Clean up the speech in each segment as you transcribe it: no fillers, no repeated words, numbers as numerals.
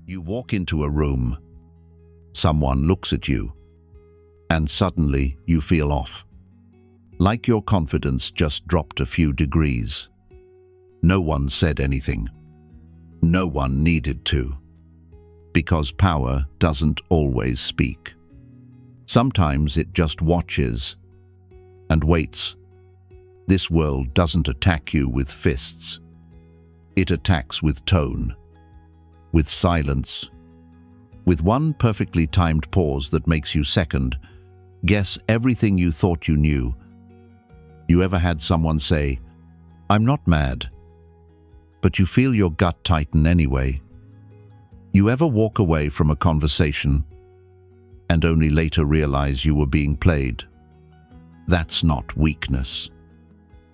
You walk into a room, someone looks at you, and suddenly you feel off. Like your confidence just dropped a few degrees. No one said anything. No one needed to. Because power doesn't always speak. Sometimes it just watches and waits. This world doesn't attack you with fists. It attacks with tone, with silence, with one perfectly timed pause that makes you second guess everything you thought you knew. You ever had someone say, "I'm not mad," but you feel your gut tighten anyway? You ever walk away from a conversation and only later realize you were being played? That's not weakness.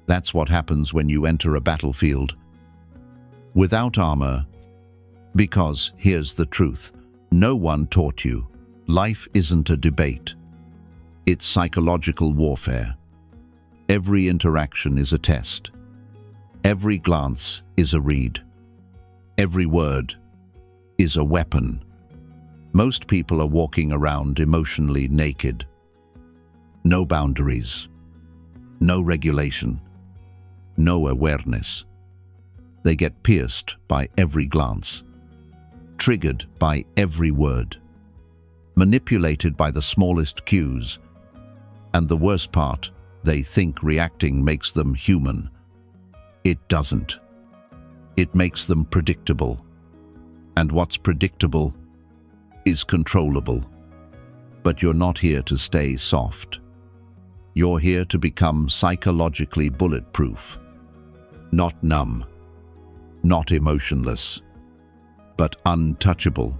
That's what happens when you enter a battlefield without armor. Because here's the truth. No one taught you. Life isn't a debate. It's psychological warfare. Every interaction is a test. Every glance is a read. Every word is a weapon. Most people are walking around emotionally naked. No boundaries. No regulation. No awareness. They get pierced by every glance, triggered by every word, manipulated by the smallest cues, and the worst part, they think reacting makes them human. It doesn't. It makes them predictable. And what's predictable is controllable. But you're not here to stay soft. You're here to become psychologically bulletproof. Not numb, not emotionless, but untouchable.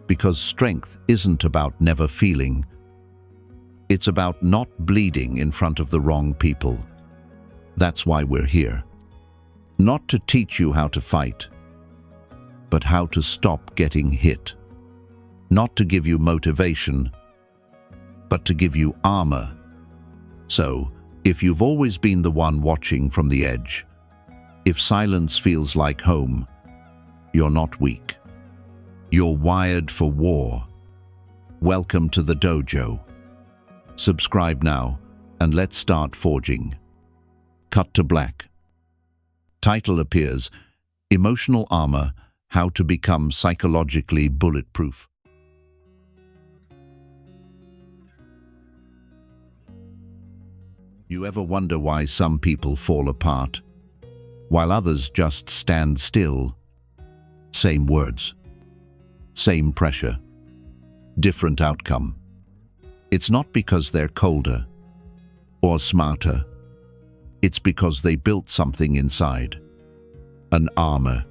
Because strength isn't about never feeling. It's about not bleeding in front of the wrong people. That's why we're here. Not to teach you how to fight, but how to stop getting hit. Not to give you motivation, but to give you armor. So, if you've always been the one watching from the edge, if silence feels like home, you're not weak. You're wired for war. Welcome to the dojo. Subscribe now, and let's start forging. Cut to black. Title appears, Emotional Armor, How to Become Psychologically Bulletproof. You ever wonder why some people fall apart, while others just stand still? Same words, same pressure, different outcome. It's not because they're colder or smarter. It's because they built something inside, an armor.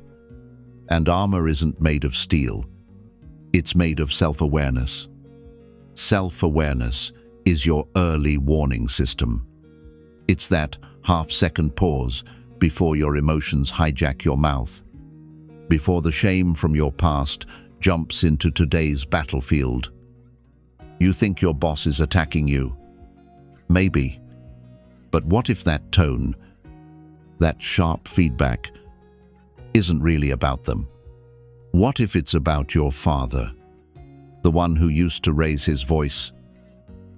And armor isn't made of steel. It's made of self-awareness. Self-awareness is your early warning system. It's that half-second pause before your emotions hijack your mouth, before the shame from your past jumps into today's battlefield. You think your boss is attacking you? Maybe. But what if that tone, that sharp feedback, isn't really about them? What if it's about your father, the one who used to raise his voice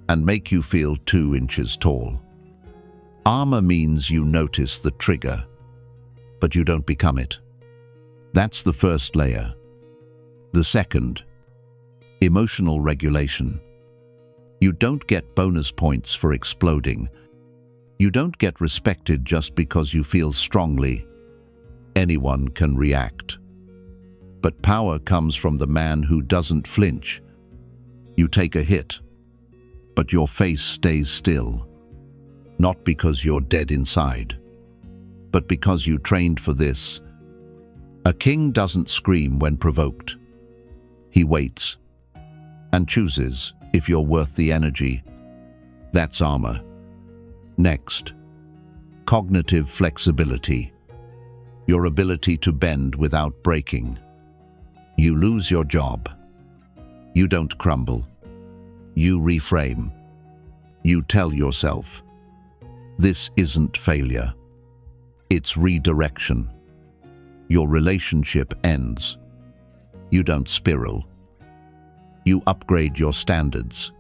and make you feel 2 inches tall? Armor means you notice the trigger, but you don't become it. That's the first layer. The second, emotional regulation. You don't get bonus points for exploding. You don't get respected just because you feel strongly. Anyone can react. But power comes from the man who doesn't flinch. You take a hit, but your face stays still. Not because you're dead inside, but because you trained for this. A king doesn't scream when provoked. He waits and chooses if you're worth the energy. That's armor. Next, cognitive flexibility. Your ability to bend without breaking. You lose your job. You don't crumble. You reframe. You tell yourself, this isn't failure. It's redirection. Your relationship ends. You don't spiral. You upgrade your standards.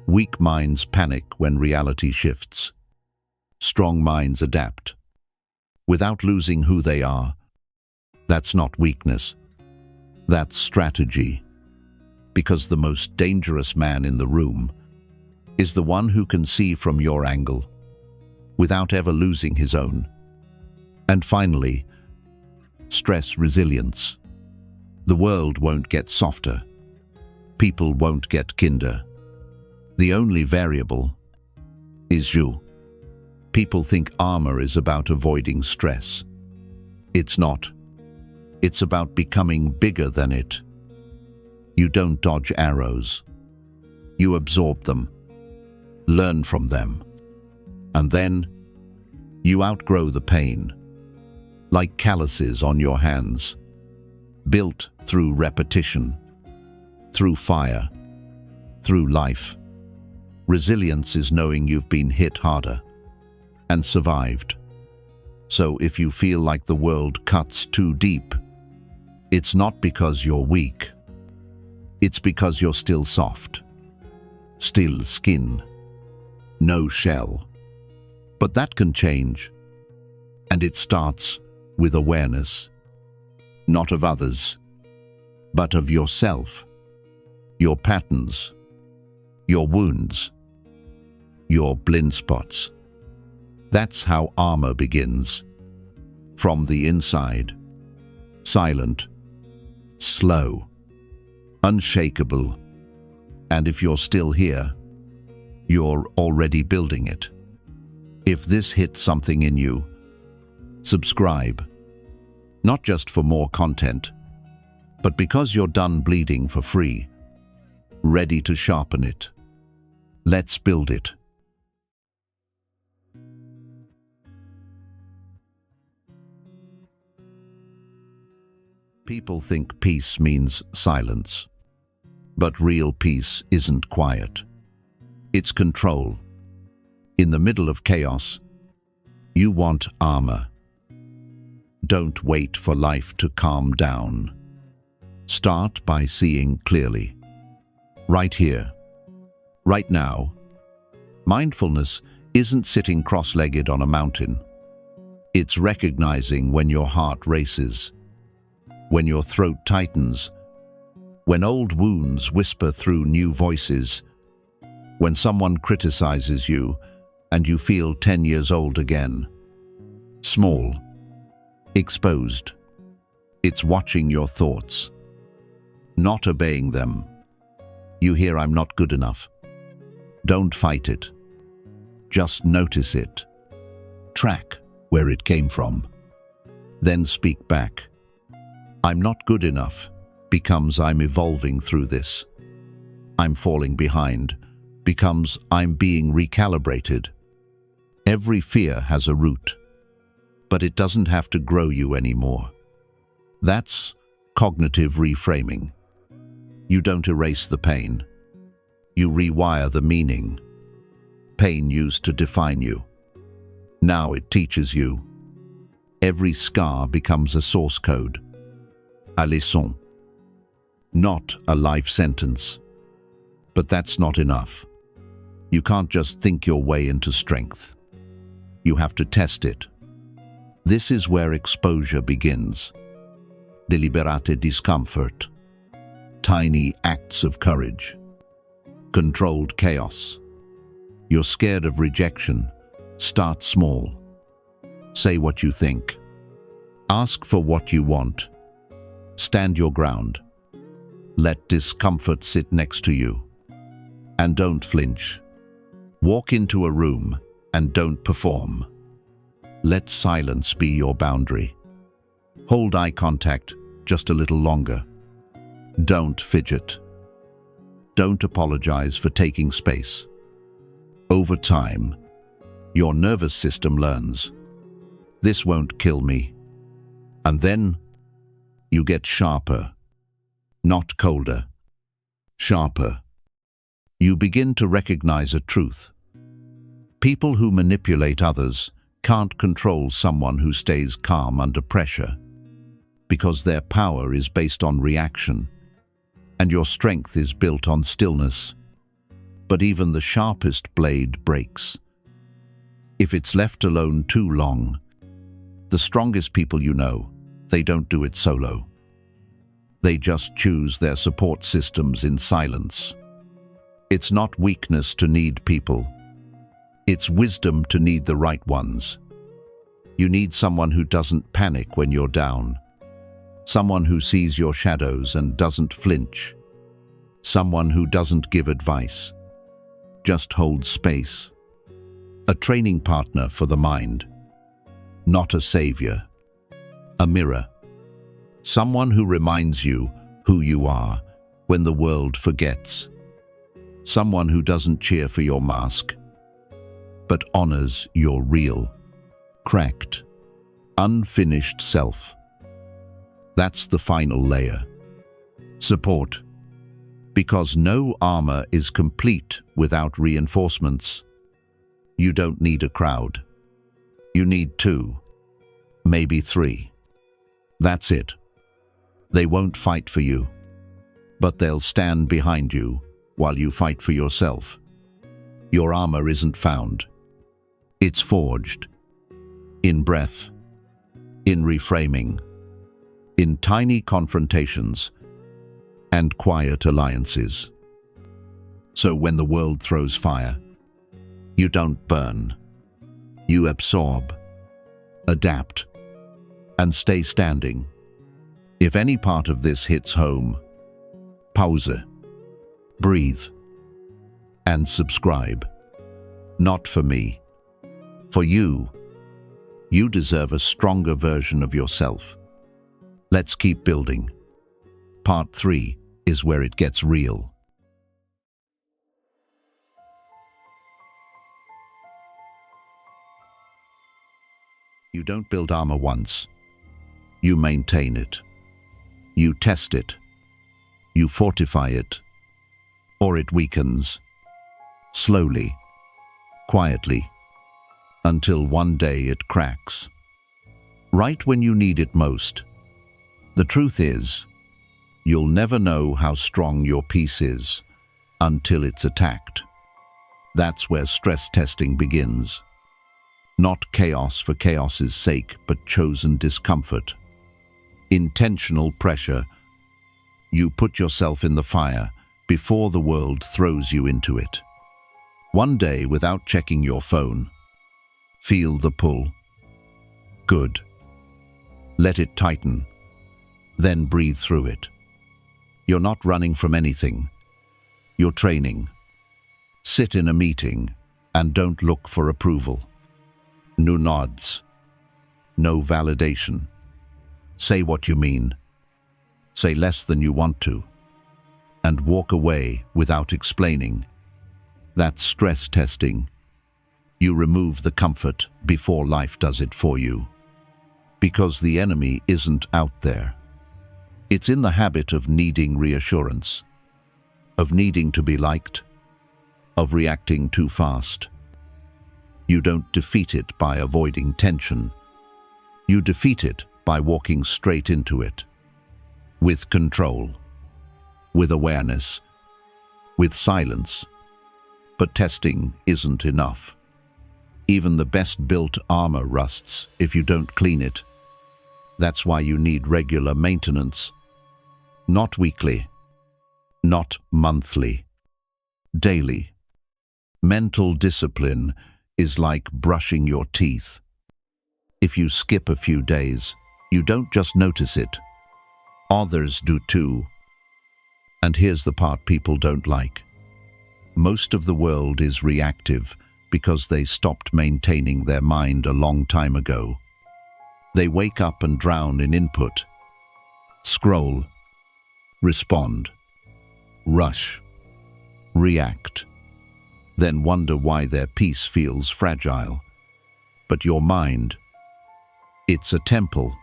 Weak minds panic when reality shifts. Strong minds adapt. Without losing who they are. That's not weakness. That's strategy. Because the most dangerous man in the room is the one who can see from your angle without ever losing his own. And finally, stress resilience. The world won't get softer. People won't get kinder. The only variable is you. People think armor is about avoiding stress. It's not. It's about becoming bigger than it. You don't dodge arrows. You absorb them, learn from them, and then you outgrow the pain, like calluses on your hands, built through repetition, through fire, through life. Resilience is knowing you've been hit harder and survived. So if you feel like the world cuts too deep, it's not because you're weak. It's because you're still soft, still skin, no shell. But that can change, and it starts with awareness, not of others, but of yourself, your patterns, your wounds, your blind spots. That's how armor begins, from the inside, silent, slow, unshakable. And if you're still here, you're already building it. If this hits something in you, subscribe. Not just for more content, but because you're done bleeding for free, ready to sharpen it. Let's build it. People think peace means silence. But real peace isn't quiet. It's control. In the middle of chaos, you want armor. Don't wait for life to calm down. Start by seeing clearly. Right here, right now. Mindfulness isn't sitting cross-legged on a mountain. It's recognizing when your heart races, when your throat tightens, when old wounds whisper through new voices, when someone criticizes you and you feel 10 years old again. Small, exposed. It's watching your thoughts, not obeying them. You hear, "I'm not good enough." Don't fight it. Just notice it. Track where it came from. Then speak back. "I'm not good enough" becomes "I'm evolving through this." "I'm falling behind" becomes "I'm being recalibrated." Every fear has a root, but it doesn't have to grow you anymore. That's cognitive reframing. You don't erase the pain. You rewire the meaning. Pain used to define you. Now it teaches you. Every scar becomes a source code, a leçon. Not a life sentence. But that's not enough. You can't just think your way into strength. You have to test it. This is where exposure begins. Deliberate discomfort. Tiny acts of courage. Controlled chaos. You're scared of rejection. Start small. Say what you think. Ask for what you want. Stand your ground. Let discomfort sit next to you. And don't flinch. Walk into a room and don't perform. Let silence be your boundary. Hold eye contact just a little longer. Don't fidget. Don't apologize for taking space. Over time, your nervous system learns, "This won't kill me." And then you get sharper. Not colder, sharper. You begin to recognize a truth. People who manipulate others can't control someone who stays calm under pressure. because their power is based on reaction, and your strength is built on stillness. But even the sharpest blade breaks if it's left alone too long. The strongest people you know, they don't do it solo. They just choose their support systems in silence. It's not weakness to need people. It's wisdom to need the right ones. You need someone who doesn't panic when you're down. Someone who sees your shadows and doesn't flinch. Someone who doesn't give advice, just holds space. A training partner for the mind. Not a savior. A mirror. Someone who reminds you who you are when the world forgets. Someone who doesn't cheer for your mask, but honors your real, cracked, unfinished self. That's the final layer. Support. Because no armor is complete without reinforcements. You don't need a crowd. You need 2, maybe 3. That's it. They won't fight for you, but they'll stand behind you while you fight for yourself. Your armor isn't found. It's forged. In breath, in reframing, in tiny confrontations, and quiet alliances. So when the world throws fire, you don't burn. You absorb, adapt, and stay standing. If any part of this hits home, pause, breathe, and subscribe. Not for me. For you. You deserve a stronger version of yourself. Let's keep building. Part 3 is where it gets real. You don't build armor once. You maintain it. You test it. You fortify it. Or it weakens. Slowly. Quietly. Until one day it cracks. Right when you need it most. The truth is, you'll never know how strong your piece is until it's attacked. That's where stress testing begins. Not chaos for chaos's sake, but chosen discomfort. Intentional pressure. You put yourself in the fire before the world throws you into it. One day, without checking your phone, feel the pull. Good. Let it tighten. Then breathe through it. You're not running from anything. You're training. Sit in a meeting and don't look for approval. No nods. No validation. Say what you mean. Say less than you want to. And walk away without explaining. That's stress testing. You remove the comfort before life does it for you. Because the enemy isn't out there. It's in the habit of needing reassurance. Of needing to be liked. Of reacting too fast. You don't defeat it by avoiding tension. You defeat it by walking straight into it. With control. With awareness. With silence. But testing isn't enough. Even the best-built armor rusts if you don't clean it. That's why you need regular maintenance. Not weekly. Not monthly. Daily. Mental discipline is like brushing your teeth. If you skip a few days, you don't just notice it. Others do too. And here's the part people don't like. Most of the world is reactive because they stopped maintaining their mind a long time ago. They wake up and drown in input. Scroll. Respond. Rush. React. Then wonder why their peace feels fragile. But your mind, it's a temple.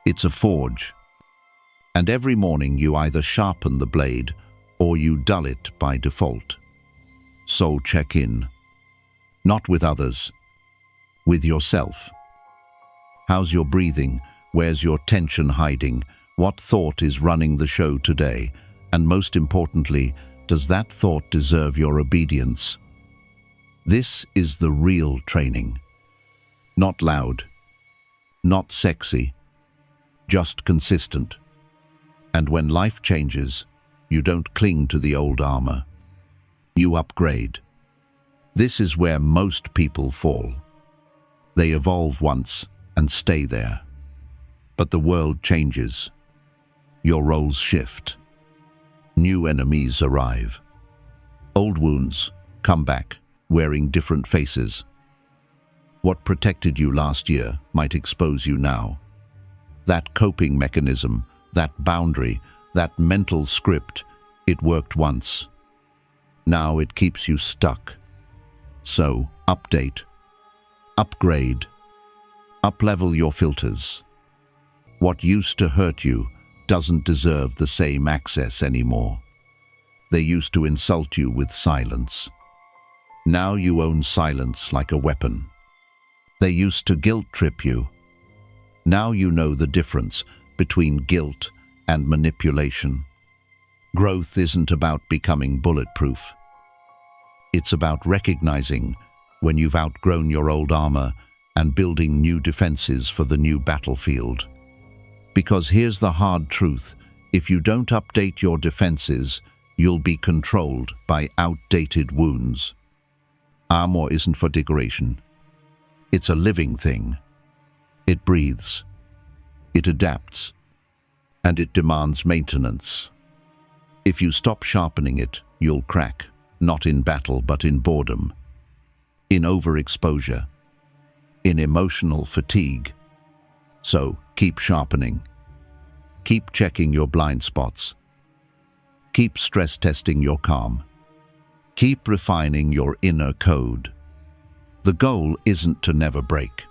It's a forge. And every morning you either sharpen the blade or you dull it by default. So check in. Not with others. With yourself. How's your breathing? Where's your tension hiding? What thought is running the show today? And most importantly, does that thought deserve your obedience? This is the real training. Not loud, not sexy, just consistent. And when life changes, you don't cling to the old armor. You upgrade. This is where most people fall. They evolve once and stay there. But the world changes. Your roles shift. New enemies arrive. Old wounds come back, wearing different faces. What protected you last year might expose you now. That coping mechanism, that boundary, that mental script, it worked once. Now it keeps you stuck. So, update, upgrade, uplevel your filters. What used to hurt you doesn't deserve the same access anymore. They used to insult you with silence. Now you own silence like a weapon. They used to guilt trip you. Now you know the difference between guilt and manipulation. Growth isn't about becoming bulletproof. It's about recognizing when you've outgrown your old armor and building new defenses for the new battlefield. Because here's the hard truth: if you don't update your defenses, you'll be controlled by outdated wounds. Armor isn't for decoration. It's a living thing. It breathes. It adapts. And it demands maintenance. If you stop sharpening it, you'll crack, not in battle but in boredom, in overexposure, in emotional fatigue. So keep sharpening. Keep checking your blind spots. Keep stress testing your calm. Keep refining your inner code. The goal isn't to never break.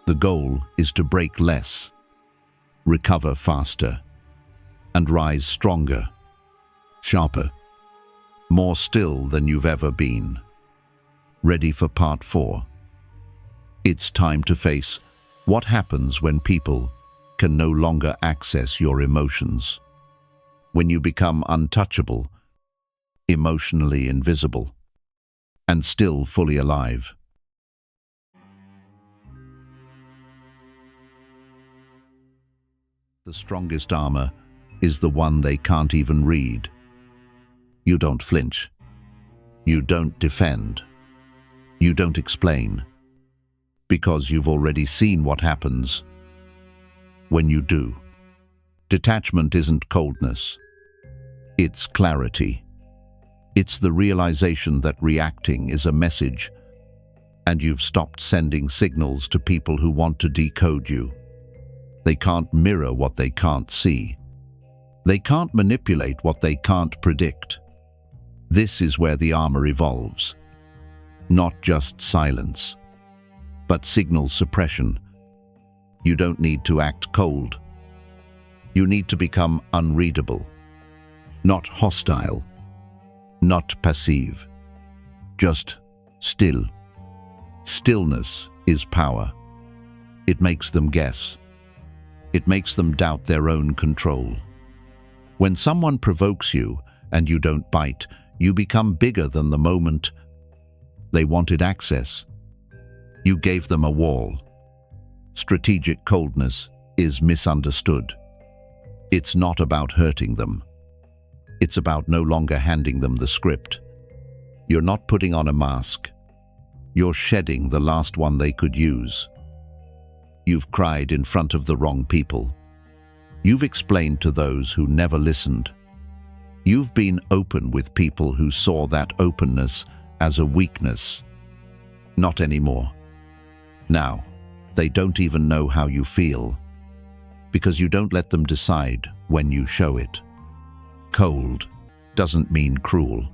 The goal is to break less, recover faster, and rise stronger, sharper, more still than you've ever been. Ready for part 4? It's time to face what happens when people can no longer access your emotions. When you become untouchable, emotionally invisible, and still fully alive. The strongest armor is the one they can't even read. You don't flinch. You don't defend. You don't explain. Because you've already seen what happens when you do. Detachment isn't coldness. It's clarity. It's the realization that reacting is a message, and you've stopped sending signals to people who want to decode you. They can't mirror what they can't see. They can't manipulate what they can't predict. This is where the armor evolves. Not just silence, but signal suppression. You don't need to act cold. You need to become unreadable, not hostile, not passive, just still. Stillness is power. It makes them guess. It makes them doubt their own control. When someone provokes you and you don't bite, you become bigger than the moment they wanted access. You gave them a wall. Strategic coldness is misunderstood. It's not about hurting them. It's about no longer handing them the script. You're not putting on a mask. You're shedding the last one they could use. You've cried in front of the wrong people. You've explained to those who never listened. You've been open with people who saw that openness as a weakness. Not anymore. Now, they don't even know how you feel, because you don't let them decide when you show it. Cold doesn't mean cruel.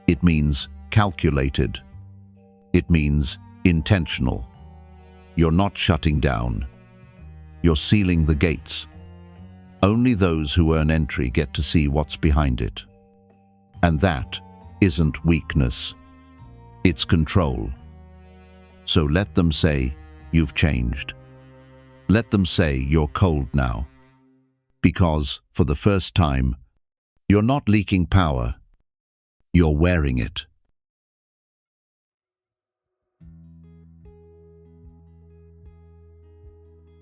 It means calculated. It means intentional. You're not shutting down. You're sealing the gates. Only those who earn entry get to see what's behind it. And that isn't weakness. It's control. So let them say, "You've changed." Let them say you're cold now. Because, for the first time, you're not leaking power, you're wearing it.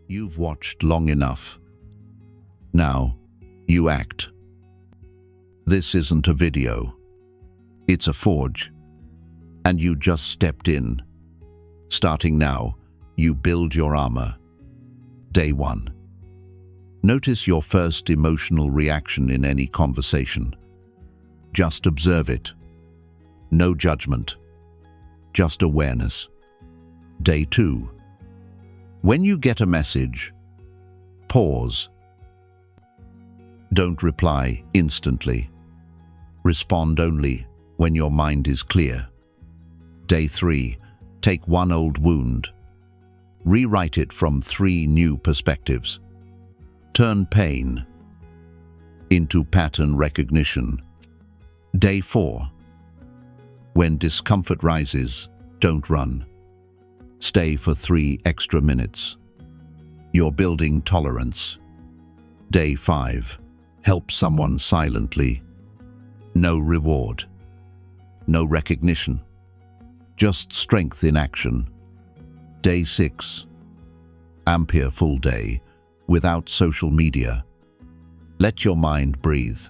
You've watched long enough. Now, you act. This isn't a video. It's a forge. And you just stepped in. Starting now, you build your armor. Day 1. Notice your first emotional reaction in any conversation. Just observe it. No judgment. Just awareness. Day 2. When you get a message, pause. Don't reply instantly. Respond only when your mind is clear. Day 3. Take one old wound. Rewrite it from 3 new perspectives. Turn pain into pattern recognition. Day 4. When discomfort rises, don't run. Stay for 3 extra minutes. You're building tolerance. Day 5. Help someone silently. No reward. No recognition. Just strength in action. Day 6. Ampere full day, without social media. Let your mind breathe.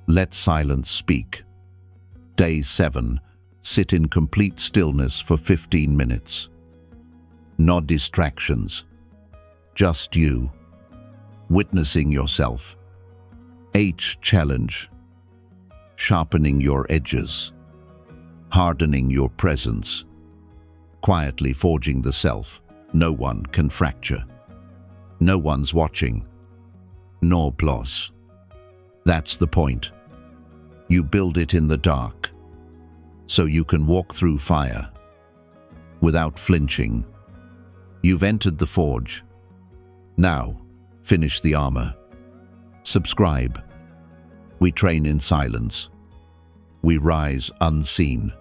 Let silence speak. Day 7. Sit in complete stillness for 15 minutes. No distractions. Just you. Witnessing yourself. H challenge. Sharpening your edges. Hardening your presence. Quietly forging the self no one can fracture. No one's watching. No applause. That's the point. You build it in the dark, so you can walk through fire without flinching. You've entered the forge. Now, finish the armor. Subscribe. We train in silence. We rise unseen.